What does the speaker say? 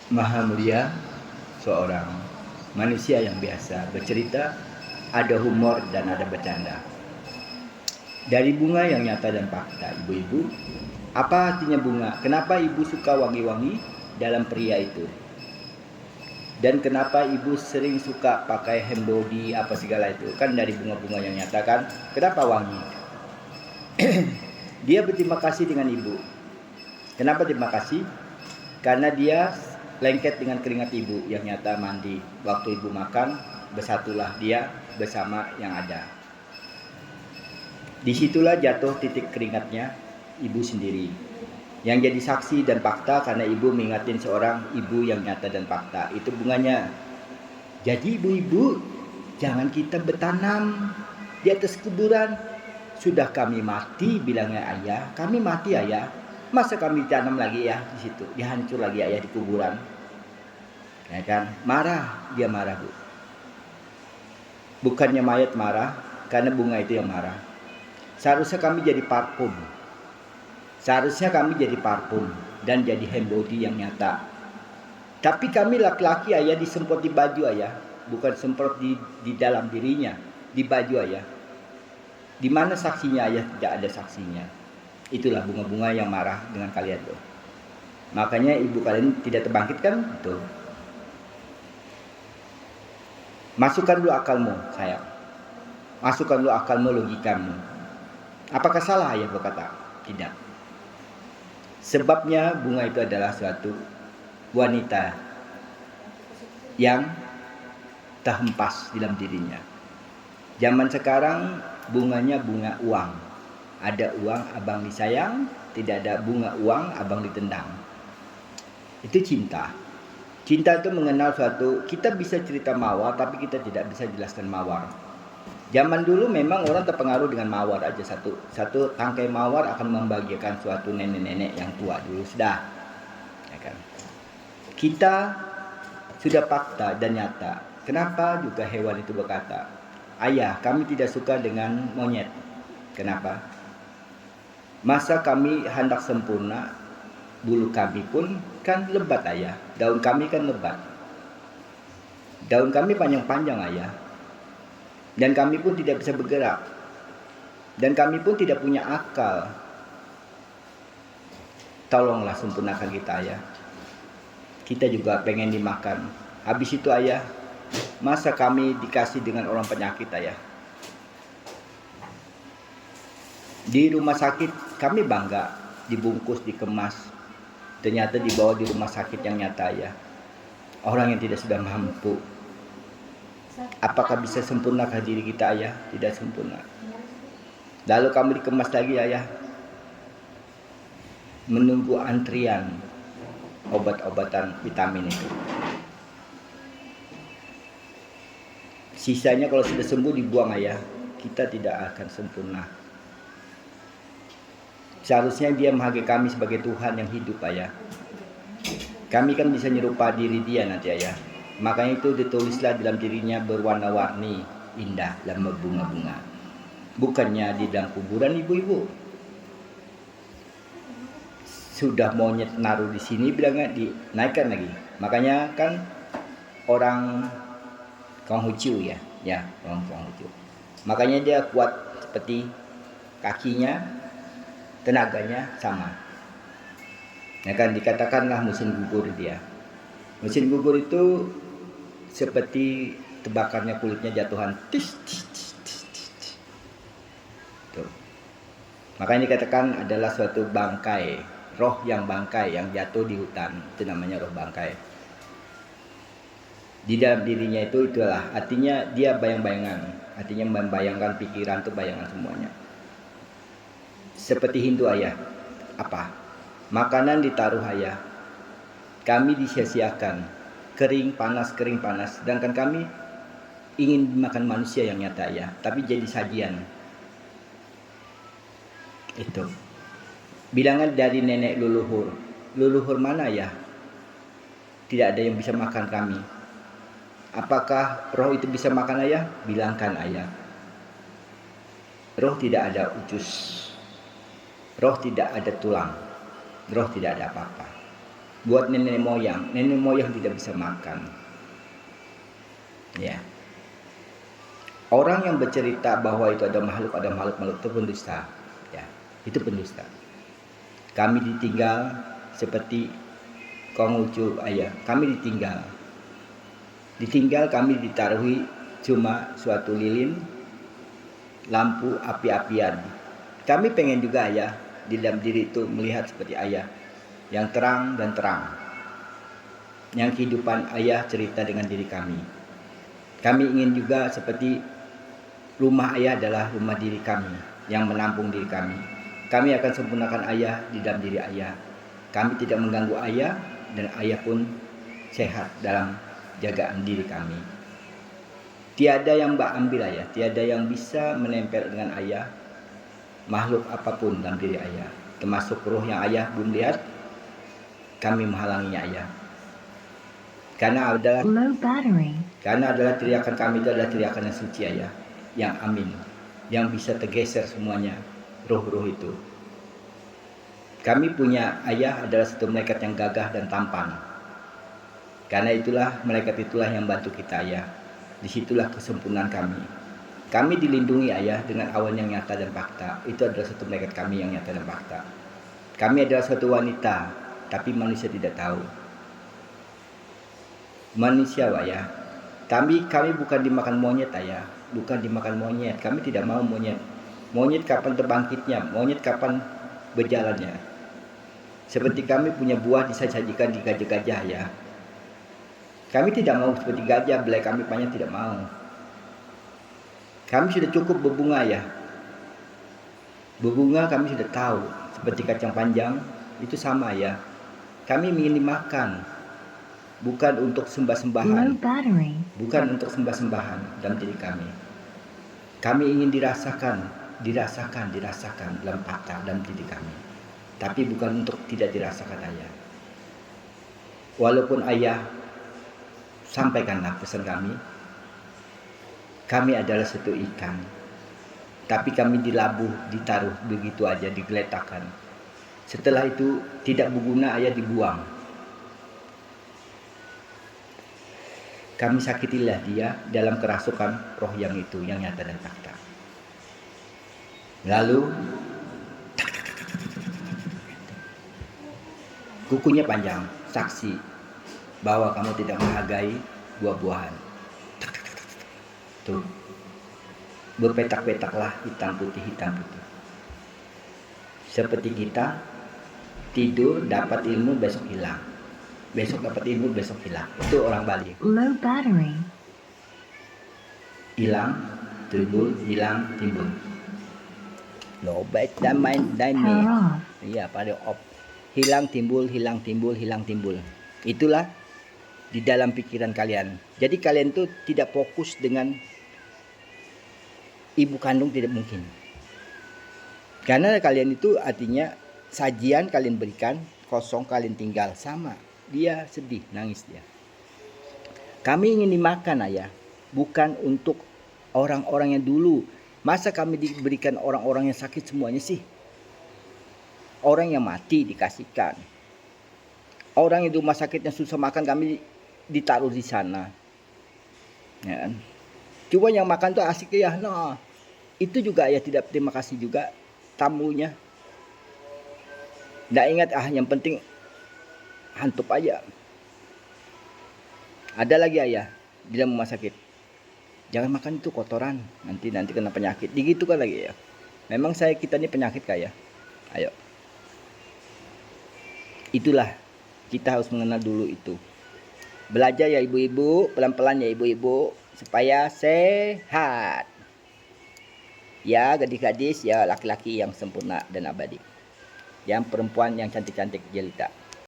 Maha mulia seorang manusia yang biasa bercerita, ada humor dan ada bercanda. Dari bunga yang nyata dan fakta, ibu-ibu, apa artinya bunga? Kenapa ibu suka wangi-wangi dalam pria itu? Dan kenapa ibu sering suka pakai hand body apa segala itu? Kan dari bunga-bunga yang nyata kan? Kenapa wangi? Dia berterima kasih dengan ibu. Kenapa terima kasih? Karena dia lengket dengan keringat ibu yang nyata mandi. Waktu ibu makan, bersatulah dia bersama yang ada. Disitulah jatuh titik keringatnya ibu sendiri. Yang jadi saksi dan fakta karena ibu mengingatin seorang ibu yang nyata dan fakta. Itu bunganya. Jadi ibu-ibu, jangan kita bertanam di atas kuburan. Sudah kami mati, bilangnya ayah. Kami mati ayah. Masa kami tanam lagi ya di situ, dihancur lagi ayah di kuburan. Ya kan? Marah, dia marah, Bu. Bukannya mayat marah, karena bunga itu yang marah. Seharusnya kami jadi parfum. Seharusnya kami jadi parfum dan jadi hand body yang nyata. Tapi kami laki-laki ayah disemprot di baju ayah, bukan semprot di dalam dirinya, di baju ayah. Di mana saksinya ayah? Tidak ada saksinya. Itulah bunga-bunga yang marah dengan kalian tuh. Makanya ibu kalian tidak terbangkitkan tuh. Masukkan dulu akalmu, sayang. Masukkan dulu akalmu, logikamu. Apakah salah ayah berkata? Tidak. Sebabnya bunga itu adalah suatu wanita yang terhempas dalam dirinya. Zaman sekarang bunganya bunga uang. Ada uang abang disayang, tidak ada bunga uang abang ditendang. Itu cinta. Cinta itu mengenal suatu, kita bisa cerita mawar tapi kita tidak bisa jelaskan mawar. Zaman dulu memang orang terpengaruh dengan mawar aja, satu tangkai mawar akan membahagiakan suatu nenek-nenek yang tua dulu sudah. Ya kan? Kita sudah fakta dan nyata. Kenapa juga hewan itu berkata, ayah kami tidak suka dengan monyet. Kenapa? Masa kami hendak sempurna, bulu kami pun kan lebat ayah. Daun kami kan lebat. Daun kami panjang-panjang ayah. Dan kami pun tidak bisa bergerak. Dan kami pun tidak punya akal. Tolonglah sempurnakan kita ayah. Kita juga pengen dimakan. Habis itu ayah, masa kami dikasih dengan orang penyakit ayah? Di rumah sakit kami bangga, dibungkus, dikemas. Ternyata dibawa di rumah sakit yang nyata ayah. Orang yang tidak sudah mampu. Apakah bisa sempurnakah diri kita ayah? Tidak sempurna. Lalu kami dikemas lagi ayah. Menunggu antrian obat-obatan vitamin itu. Sisanya kalau sudah sembuh dibuang ayah. Kita tidak akan sempurna. Seharusnya dia menghargai kami sebagai Tuhan yang hidup ayah. Kami kan bisa nyerupa diri dia nanti ayah. Makanya itu ditulislah dalam dirinya berwarna-warni indah dalam berbunga-bunga. Bukannya di dalam kuburan ibu-ibu. Sudah monyet naruh di sini bilangnya dinaikkan lagi. Makanya kan orang Konghucu ya, orang Konghucu. Makanya dia kuat seperti kakinya, tenaganya sama. Ya kan dikatakanlah mesin gugur dia. Mesin gugur itu seperti terbakarnya kulitnya jatuhan. Tis, tis, tis, tis, tis, tis. Tuh. Makanya dikatakan adalah suatu bangkai, roh yang bangkai yang jatuh di hutan. Itu namanya roh bangkai. Di dalam dirinya itulah artinya dia bayang-bayangan. Artinya membayangkan pikiran itu bayangan semuanya. Seperti Hindu ayah. Apa? Makanan ditaruh ayah. Kami disia-siakan. Kering panas. Sedangkan kami ingin makan manusia yang nyata ayah. Tapi jadi sajian. Itu. Bilangan dari nenek leluhur. Leluhur mana ya? Tidak ada yang bisa makan kami. Apakah roh itu bisa makan ayah? Bilangkan ayah. Roh tidak ada ucus. Roh tidak ada tulang. Roh tidak ada apa-apa. buat nenek moyang. Nenek moyang tidak bisa makan. Ya. Orang yang bercerita bahwa itu ada makhluk itu pendusta. Ya, itu pendusta. Kami ditinggal seperti Konghucu ayah. Kami ditinggal. Kami ditaruhi cuma suatu lilin, lampu api-apian. Kami pengen juga ayah di dalam diri itu melihat seperti ayah yang terang dan terang. Yang kehidupan ayah cerita dengan diri kami. Kami ingin juga seperti rumah ayah adalah rumah diri kami yang menampung diri kami. Kami akan sempurnakan ayah di dalam diri ayah. Kami tidak mengganggu ayah dan ayah pun sehat dalam jagaan diri kami. Tiada yang mbak ambil ayah, tiada yang bisa menempel dengan ayah, makhluk apapun dalam diri ayah, termasuk roh yang ayah belum lihat. Kami menghalanginya ayah. Karena adalah teriakan kami itu adalah teriakan yang suci ayah, yang amin, yang bisa tergeser semuanya roh-roh itu. Kami punya ayah adalah satu malaikat yang gagah dan tampan. Karena itulah malaikat itulah yang bantu kita ayah. Disitulah kesempurnaan kami. Kami dilindungi ayah dengan awan yang nyata dan fakta. Itu adalah satu malaikat kami yang nyata dan fakta. Kami adalah suatu wanita, tapi manusia tidak tahu. Manusia ayah. Kami bukan dimakan monyet ayah. Bukan dimakan monyet. Kami tidak mau monyet. Monyet kapan terbangkitnya? Monyet kapan berjalannya? Seperti kami punya buah disajikan di gajah-gajah ya. Kami tidak mau seperti gajah, belai kami panjang, tidak mau. Kami sudah cukup berbunga ya. Berbunga kami sudah tahu, seperti kacang panjang itu sama ya. Kami ingin dimakan, bukan untuk sembah-sembahan. Bukan untuk sembah-sembahan dalam diri kami. Kami ingin dirasakan dalam fakta dalam diri kami. Tapi bukan untuk tidak dirasakan ayah. Walaupun ayah sampaikanlah pesan kami. Kami adalah satu ikan. Tapi kami dilabuh, ditaruh begitu aja, digeletakkan. Setelah itu tidak berguna ayah dibuang. Kami sakitilah dia dalam kerasukan roh yang itu, yang nyata dan fakta. Lalu kukunya panjang, saksi bahwa kamu tidak menghargai buah-buahan. Tuh, berpetak-petaklah hitam putih. Seperti kita tidur dapat ilmu besok hilang. Besok dapat ilmu besok hilang. Itu orang Bali. Low battery. Hilang, timbul, hilang, timbul. Lobet dan main Power off. Iya, pada off. Hilang timbul. Itulah di dalam pikiran kalian. Jadi kalian tuh tidak fokus dengan ibu kandung, tidak mungkin. Karena kalian itu artinya sajian kalian berikan, kosong kalian tinggal, sama. Dia sedih, nangis dia. Kami ingin dimakan ayah, bukan untuk orang-orang yang dulu. Masa kami diberikan orang-orang yang sakit semuanya sih? Orang yang mati dikasihkan. Orang yang di rumah sakit yang susah makan kami ditaruh di sana. Ya. Cuma yang makan tuh asik ya. Nah, itu juga ya tidak terima kasih juga tamunya. Nggak ingat yang penting hantup aja. Ada lagi ayah di dalam rumah sakit. Jangan makan itu kotoran, nanti kena penyakit. Digitu kan lagi ya. Memang kita ini penyakit kaya. Ayo. Itulah kita harus mengenal dulu itu. Belajar ya ibu-ibu, pelan-pelan ya ibu-ibu supaya sehat. Ya gadis-gadis, ya laki-laki yang sempurna dan abadi. Yang perempuan yang cantik-cantik jelita.